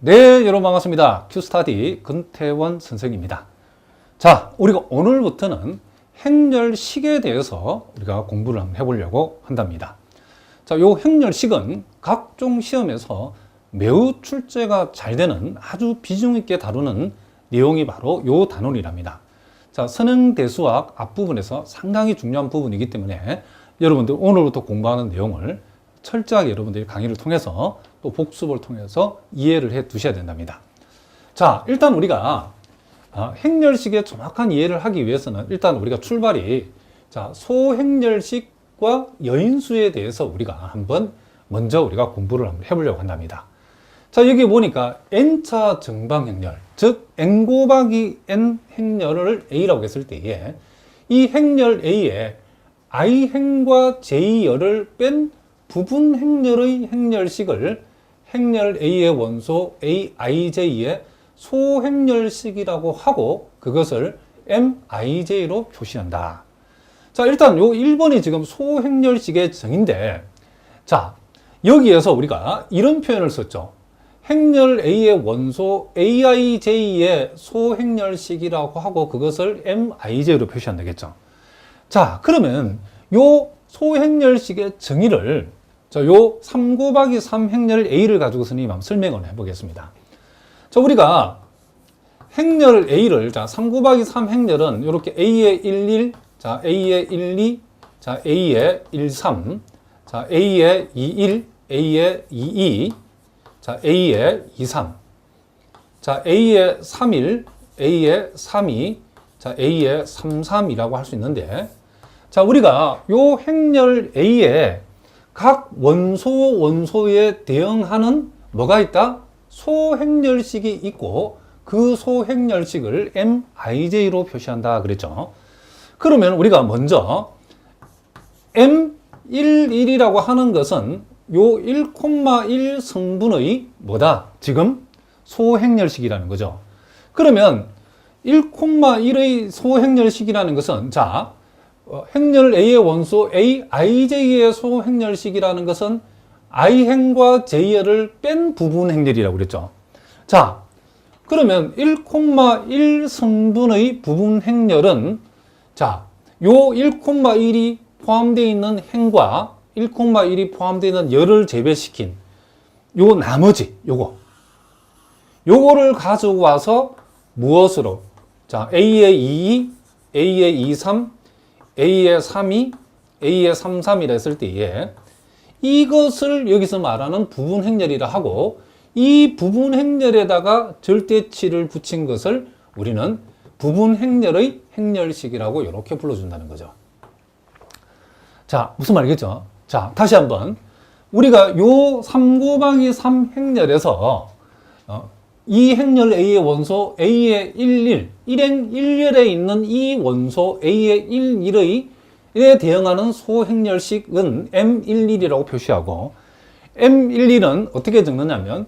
네, 여러분 반갑습니다. 큐스타디 근태원 선생입니다. 자, 우리가 오늘부터는 행렬식에 대해서 우리가 공부를 한번 해보려고 한답니다. 자, 요 행렬식은 각종 시험에서 매우 출제가 잘 되는 아주 비중 있게 다루는 내용이 바로 요 단원이랍니다. 자, 선행대수학 앞부분에서 상당히 중요한 부분이기 때문에 여러분들 오늘부터 공부하는 내용을 철저하게 여러분들이 강의를 통해서 또 복습을 통해서 이해를 해 두셔야 된답니다. 자, 일단 우리가 행렬식의 정확한 이해를 하기 위해서는 일단 우리가 출발이 자, 소행렬식과 여인수에 대해서 우리가 한번 먼저 우리가 공부를 한번 해보려고 한답니다. 자, 여기 보니까 n차 정방행렬, 즉 n 곱하기 n 행렬을 a라고 했을 때에 이 행렬 a에 i행과 j열을 뺀 부분 행렬의 행렬식을 행렬 a의 원소 aij의 소행렬식이라고 하고 그것을 mij로 표시한다. 자, 일단 요 1번이 지금 소행렬식의 정의인데, 자, 여기에서 우리가 이런 표현을 썼죠. 행렬 a의 원소 aij의 소행렬식이라고 하고 그것을 mij로 표시한다 겠죠. 자, 그러면 요 소행렬식의 정의를 자, 요 3 곱하기 3 행렬 a를 가지고 선생님이 한번 설명을 해보겠습니다. 자, 우리가 행렬 a를 자, 3 곱하기 3 행렬은 이렇게 a의 11, 자, a의 12, 자, a의 13, 자, a의 21, a의 22, 자, a의 23, 자, a의 31, a의 32, 자, a의 33이라고 할 수 있는데, 자, 우리가 요 행렬 a에 각 원소에 대응하는 뭐가 있다? 소행렬식이 있고 그 소행렬식을 mij로 표시한다 그랬죠. 그러면 우리가 먼저 M11이라고 하는 것은 요 1,1 성분의 뭐다? 지금 소행렬식이라는 거죠. 그러면 1,1의 소행렬식이라는 것은 자, 행렬 a의 원소 aij의 소행렬식이라는 것은 i행과 j열을 뺀 부분 행렬이라고 그랬죠. 자, 그러면 1,1 성분의 부분 행렬은 자, 요 1,1이 포함되어 있는 행과 1,1이 포함되어 있는 열을 제외시킨 요 나머지 요거를 가지고 와서 무엇으로? 자, a의 22, a의 23, a의 32, a의 33이라 했을 때에 이것을 여기서 말하는 부분 행렬이라 하고 이 부분 행렬에다가 절대치를 붙인 것을 우리는 부분 행렬의 행렬식이라고 이렇게 불러준다는 거죠. 자, 무슨 말이겠죠? 자, 다시 한번 우리가 요 3 곱하기 3 행렬에서 이 행렬 a의 원소 a의 11, 1행 1열에 있는 이 원소 a의 11에 대응하는 소행렬식은 M11이라고 표시하고 M11은 어떻게 적느냐면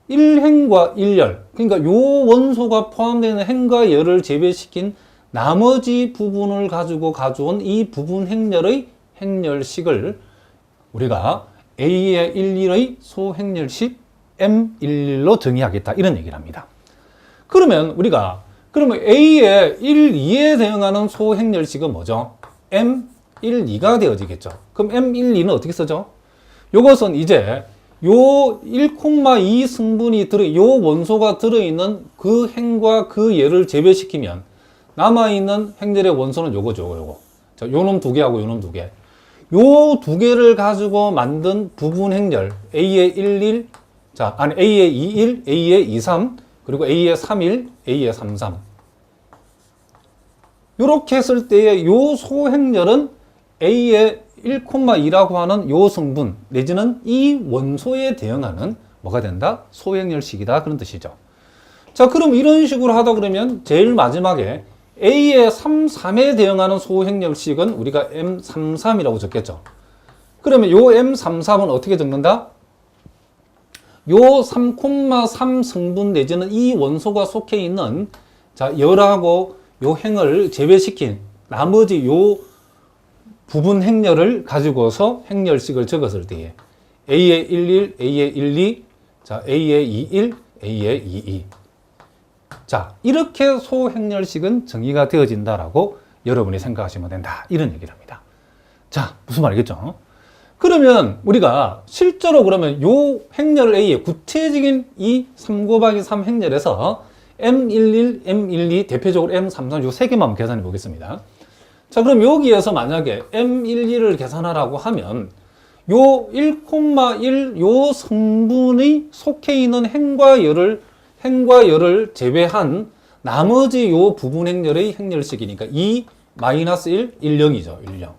1행과 1열, 그러니까 요 원소가 포함되는 행과 열을 제외시킨 나머지 부분을 가지고 가져온 이 부분 행렬의 행렬식을 우리가 A의 11의 소행렬식 M11로 정의하겠다 이런 얘기를 합니다. 그러면 우리가 A의 12에 대응하는 소행렬식은 뭐죠? M12가 되어지겠죠. 그럼 M12는 어떻게 쓰죠? 요것은 이제 요 1,2 성분이 요 원소가 들어있는 그 행과 그 열을 제외시키면 남아있는 행렬의 원소는 요거. 자, 요놈 두 개하고 요놈 두 개. 요 두 개를 가지고 만든 부분 행렬 A의 11, 자, 아니 A의 21, A의 23, 그리고 A의 31, A의 33. 이렇게 했을 때의 요 소행렬은 A의 1,2라고 하는 요 성분 내지는 이 원소에 대응하는 뭐가 된다? 소행렬식이다 그런 뜻이죠. 자, 그럼 이런 식으로 하다 그러면 제일 마지막에 A의 33에 대응하는 소행렬식은 우리가 M33이라고 적겠죠. 그러면 요 M33은 어떻게 적는다? 요 3,3 성분 내지는 이 원소가 속해 있는 자, 열하고 요 행을 제외시킨 나머지 요 부분 행렬을 가지고서 행렬식을 적었을 때에 A의 11, A의 12, 자, A의 21, A의 2E. 자, 이렇게 소행렬식은 정의가 되어진다라고 여러분이 생각하시면 된다. 이런 얘기를 합니다. 자, 무슨 말이겠죠? 그러면 우리가 실제로 그러면 요 행렬 A의 구체적인 이 3 곱하기 3 행렬에서 M11, M12, 대표적으로 M33, 요 세 개만 계산해 보겠습니다. 자, 그럼 여기에서 만약에 M11을 계산하라고 하면 요 1,1 요 성분이 속해 있는 행과 열을 제외한 나머지 요 부분 행렬의 행렬식이니까 2, 마이너스 1, 1, 0이죠. 1, 0.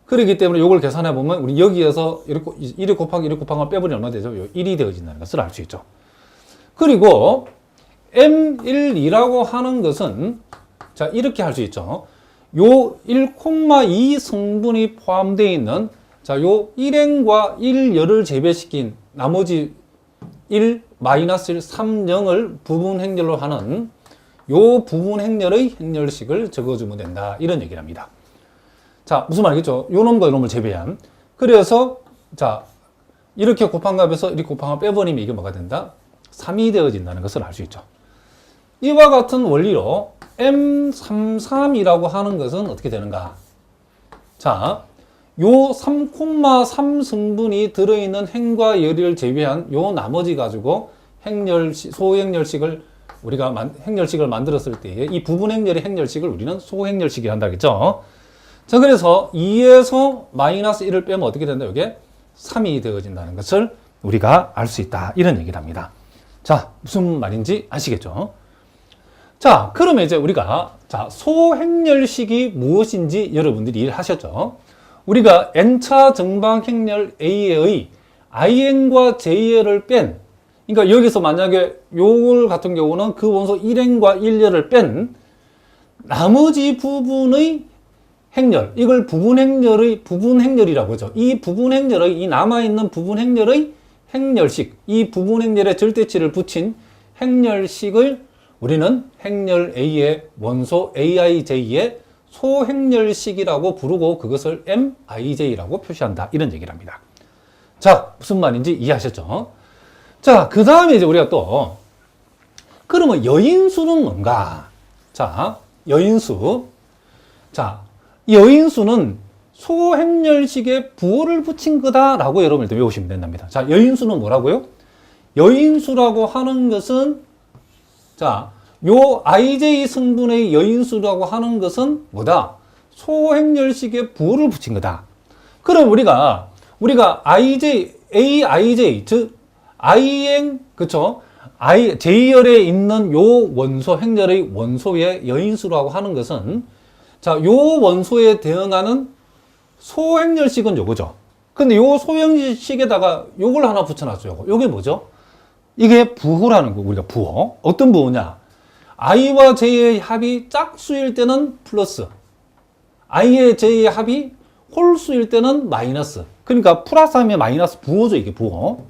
그렇기 때문에 요걸 계산해 보면 우리 여기에서 1 곱하기 1 곱하기 빼버리면 얼마 되죠? 요 1이 되어진다는 것을 알 수 있죠. 그리고 M12라고 하는 것은 자, 이렇게 할 수 있죠. 요 1,2 성분이 포함되어 있는 자, 요 1행과 1열을 제외시킨 나머지 1, 마이너스 1, 3, 0을 부분 행렬로 하는 요 부분 행렬의 행렬식을 적어주면 된다. 이런 얘기를 합니다. 자, 무슨 말이겠죠? 요 놈과 요 놈을 제외한. 그래서, 자, 이렇게 곱한 값에서 이렇게 곱한 값 빼버리면 이게 뭐가 된다? 3이 되어진다는 것을 알 수 있죠. 이와 같은 원리로 M33이라고 하는 것은 어떻게 되는가? 자, 요 3,3 성분이 들어있는 행과 열을 제외한 요 나머지 가지고 소행렬식을 우리가 행렬식을 만들었을 때에 이 부분 행렬의 행렬식을 우리는 소행렬식이 한다 그랬죠. 자, 그래서 2에서 마이너스 1을 빼면 어떻게 된다? 이게 3이 되어진다는 것을 우리가 알 수 있다. 이런 얘기를 합니다. 자, 무슨 말인지 아시겠죠? 자, 그러면 이제 우리가 자, 소행렬식이 무엇인지 여러분들이 이해하셨죠? 우리가 n차 정방 행렬 A의 In과 J를 뺀, 그러니까 여기서 만약에 요걸 같은 경우는 그 원소 1행과 1열을 뺀 나머지 부분의 행렬, 이걸 부분 행렬이라고 하죠. 이 부분 행렬의, 이 남아있는 부분 행렬의 행렬식, 이 부분 행렬에 절대치를 붙인 행렬식을 우리는 행렬 A의 원소 AIJ의 소행렬식이라고 부르고 그것을 MIJ라고 표시한다. 이런 얘기를 합니다. 자, 무슨 말인지 이해하셨죠? 자, 그 다음에 이제 우리가 또, 그러면 여인수는 뭔가? 자, 여인수. 자, 여인수는 소행렬식에 부호를 붙인 거다라고 여러분 일단 외우시면 된답니다. 자, 여인수는 뭐라고요? 여인수라고 하는 것은 자, 요 IJ 성분의 여인수라고 하는 것은 뭐다? 소행렬식에 부호를 붙인 거다. 그럼 우리가 AIJ, 즉, IN, 그쵸? J열에 있는 요 원소, 행렬의 원소의 여인수라고 하는 것은 자, 요 원소에 대응하는 소행렬식은 요거죠. 근데 요 소행렬식에다가 요걸 하나 붙여놨어요. 요게 뭐죠? 이게 부호라는 거, 우리가 부호. 어떤 부호냐? I와 J의 합이 짝수일 때는 플러스, I의 J의 합이 홀수일 때는 마이너스. 그러니까 플러스 하면 마이너스 부호죠, 이게 부호.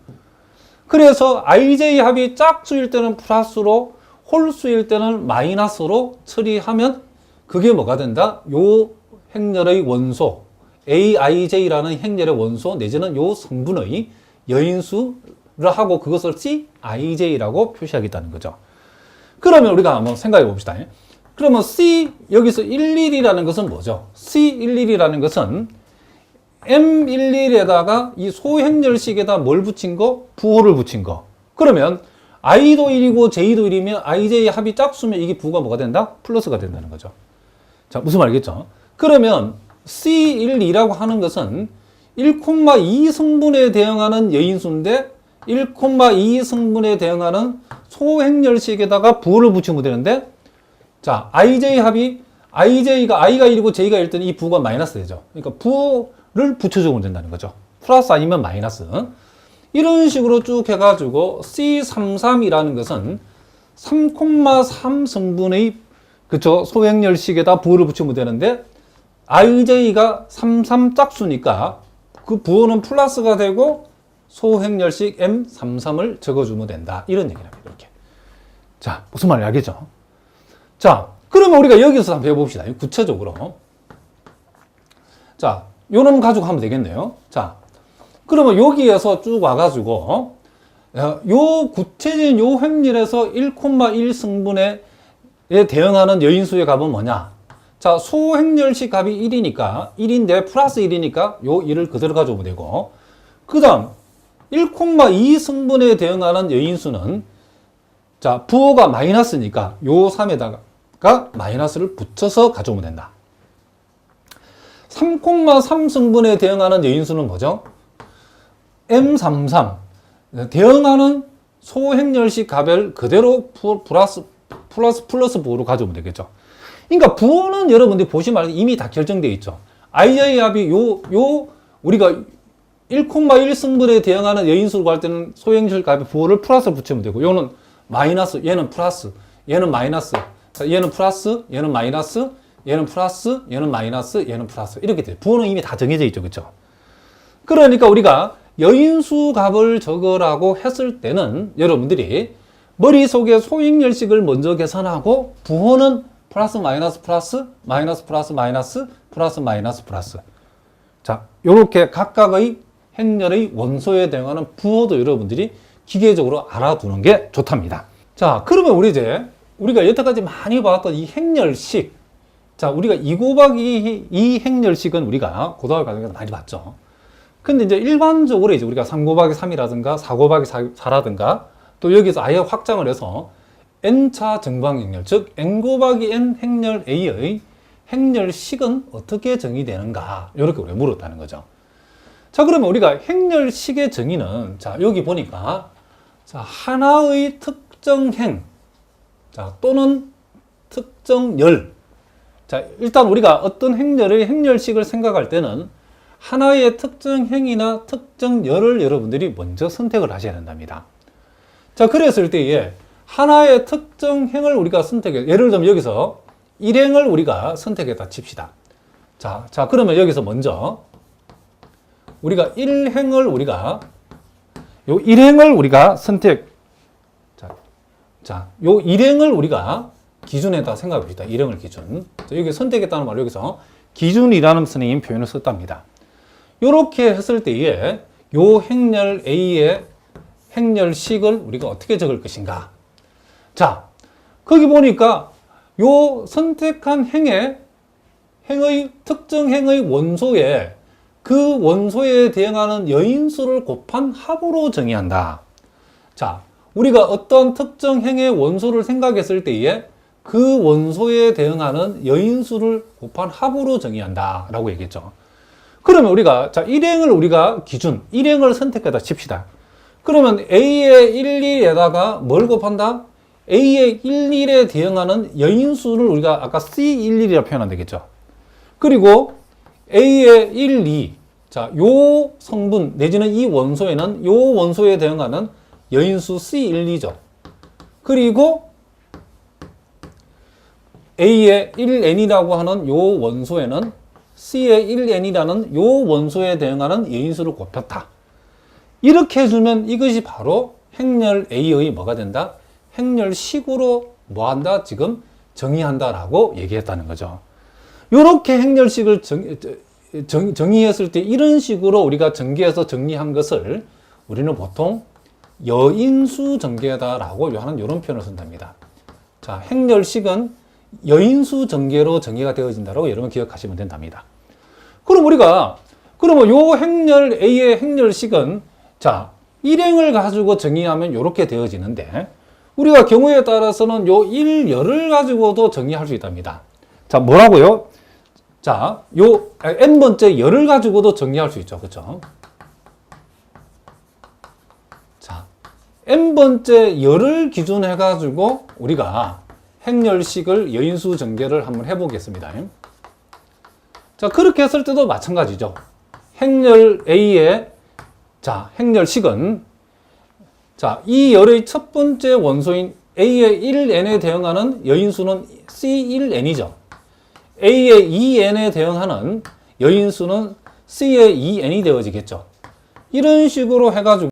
그래서 IJ의 합이 짝수일 때는 플러스로, 홀수일 때는 마이너스로 처리하면 그게 뭐가 된다? 요 행렬의 원소, AIJ라는 행렬의 원소 내지는 요 성분의 여인수를 하고 그것을 CIJ라고 표시하겠다는 거죠. 그러면 우리가 한번 생각해 봅시다. 그러면 여기서 11이라는 것은 뭐죠? C11이라는 것은 M11에다가 이 소행렬식에다 뭘 붙인 거? 부호를 붙인 거. 그러면 I도 1이고 J도 1이면 IJ의 합이 짝수면 이게 부호가 뭐가 된다? 플러스가 된다는 거죠. 자, 무슨 말이겠죠? 그러면 C12라고 하는 것은 1,2 성분에 대응하는 여인수인데 1,2 성분에 대응하는 소행렬식에다가 부호를 붙이면 되는데 자, IJ 합이 I가 1이고 J가 1일 때는 이 부호가 마이너스 되죠. 그러니까 부호를 붙여주면 된다는 거죠. 플러스 아니면 마이너스. 이런 식으로 쭉 해가지고 C33이라는 것은 3,3 성분의 그쵸 소행렬식에다 부호를 붙이면 되는데 IJ가 33 짝수니까 그 부호는 플러스가 되고 소행렬식 M33을 적어주면 된다. 이런 얘기를 합니다. 이렇게. 자, 무슨 말인지 알겠죠? 자, 그러면 우리가 여기서 한번 해봅시다. 구체적으로. 자, 요 놈 가지고 하면 되겠네요. 자, 그러면 여기에서 쭉 와가지고, 요 구체적인 요 행렬에서 1,1 승분에 대응하는 여인수의 값은 뭐냐? 자, 소행렬식 값이 1이니까 1인데 플러스 1이니까 요 1을 그대로 가져오면 되고, 그 다음 1,2 승분에 대응하는 여인수는 자, 부호가 마이너스니까 요 3에다가 마이너스를 붙여서 가져오면 된다. 3,3 승분에 대응하는 여인수는 뭐죠? M33 대응하는 소행렬식 값을 그대로 플러스 부호로 가져오면 되겠죠. 그러니까 부호는 여러분들이 보시면 이미 다 결정되어 있죠. II 합이 우리가 1,1 승분에 대응하는 여인수로 갈 때는 소행렬식 값의 부호를 플러스 붙이면 되고, 요는 마이너스, 얘는 플러스, 얘는 마이너스, 얘는 플러스, 얘는 마이너스, 얘는 플러스, 얘는 마이너스, 얘는 플러스, 이렇게 돼요. 부호는 이미 다 정해져 있죠. 그렇죠? 그러니까 우리가 여인수 값을 적으라고 했을 때는 여러분들이 머릿속에 소행렬식을 먼저 계산하고 부호는 플러스 마이너스 플러스 마이너스 플러스 마이너스 플러스 마이너스 플러스. 자, 요렇게 각각의 행렬의 원소에 대응하는 부호도 여러분들이 기계적으로 알아두는 게 좋답니다. 자, 그러면 우리가 여태까지 많이 봤던 이 행렬식, 자, 우리가 2 곱하기 2 행렬식은 우리가 고등학교 과정에서 많이 봤죠. 근데 이제 일반적으로 우리가 3 곱하기 3이라든가 4 곱하기 4라든가 또 여기서 아예 확장을 해서 n차 정방행렬, 즉 n 곱하기 n 행렬 A의 행렬식은 어떻게 정의되는가, 이렇게 우리가 물었다는 거죠. 자, 그러면 우리가 행렬식의 정의는, 자, 여기 보니까, 자, 하나의 특정 행, 자, 또는 특정 열. 자, 일단 우리가 어떤 행렬의 행렬식을 생각할 때는 하나의 특정 행이나 특정 열을 여러분들이 먼저 선택을 하셔야 된답니다. 자, 그랬을 때에 하나의 특정 행을 우리가 선택해, 예를 들면 여기서 일행을 우리가 선택했다 칩시다. 자, 그러면 여기서 먼저 우리가 일행을 우리가 선택, 요 일행을 우리가 기준에다 생각해 봅시다. 일행을 기준. 자, 여기 선택했다는 말을 여기서 기준이라는 선생님 표현을 썼답니다. 요렇게 했을 때에 요 행렬 A의 행렬식을 우리가 어떻게 적을 것인가. 자, 거기 보니까 요 선택한 행의 특정 행의 원소에 그 원소에 대응하는 여인수를 곱한 합으로 정의한다. 자, 우리가 어떤 특정 행의 원소를 생각했을 때에 그 원소에 대응하는 여인수를 곱한 합으로 정의한다 라고 얘기했죠. 그러면 우리가, 자, 일행을 우리가 기준, 일행을 선택하다 칩시다. 그러면 A의 11에다가 뭘 곱한다? A의 11에 대응하는 여인수를 우리가 아까 C11이라 표현하면 되겠죠. 그리고 A의 12, 자, 요 성분 내지는 이 원소에는 요 원소에 대응하는 여인수 C12죠. 그리고 A의 1N이라고 하는 요 원소에는 C의 1N이라는 요 원소에 대응하는 여인수를 곱했다. 이렇게 해주면 이것이 바로 행렬 A의 뭐가 된다? 행렬식으로 뭐한다? 지금 정의한다라고 얘기했다는 거죠. 이렇게 행렬식을 정의했을 때 이런 식으로 우리가 전개해서 정리한 것을 우리는 보통 여인수 전개다라고 하는 이런 표현을 쓴답니다. 자, 행렬식은 여인수 전개로 정의가 되어진다라고 여러분 기억하시면 된답니다. 그러면 요 행렬 A의 행렬식은 자, 일행을 가지고 정의하면 이렇게 되어지는데 우리가 경우에 따라서는 요 일열을 가지고도 정의할 수 있답니다. 자, 뭐라고요? 자, 요 n번째 열을 가지고도 정의할 수 있죠. 그렇죠? 자, n번째 열을 기준해 가지고 우리가 행렬식을 여인수 전개를 한번 해보겠습니다. 자, 그렇게 했을 때도 마찬가지죠. 행렬 A의 자, 행렬식은 자, 이 열의 첫 번째 원소인 A의 1n에 대응하는 여인수는 C1n이죠. A의 2n에 대응하는 여인수는 C의 2n이 되어지겠죠. 이런 식으로 해가지고